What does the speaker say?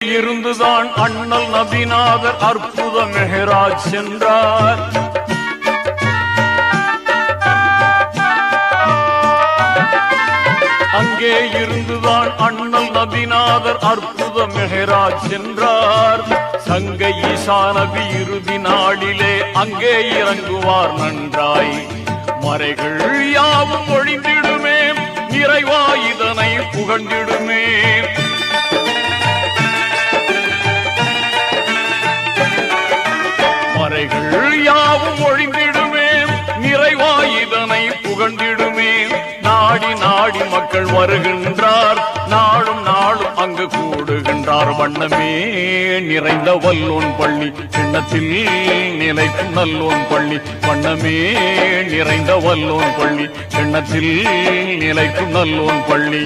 இருந்துதான் அண்ணல் நபிநாதர் அற்புத மெஹராஜ் சென்றார். அங்கே இருந்துதான் அண்ணல் நபிநாதர் அற்புத மெஹராஜ் சென்றார். சங்க ஈசா நபி இறுதி நாளிலே அங்கே இறங்குவார் நன்றாய். மறைகள் யாவும் ஒழிந்திடுமே, நிறைவா இதனை புகழ்ந்திடுமே. மறைகள் யாவும் ஒழிந்திடுமே, நிறைவா இதனை புகழ்ந்திடுமே. நாடி நாடி மக்கள் வருகின்றார், நாளும் நாளும் அங்கு கூடுகின்றார். வண்ணமே நிறைந்த வல்லோன் பள்ளி, சின்னத்தில் நிலைக்கும் நல்லோன் பள்ளி. வண்ணமே நிறைந்த வல்லோன் பள்ளி, சின்னத்தில் நிலைக்கும் நல்லோன் பள்ளி.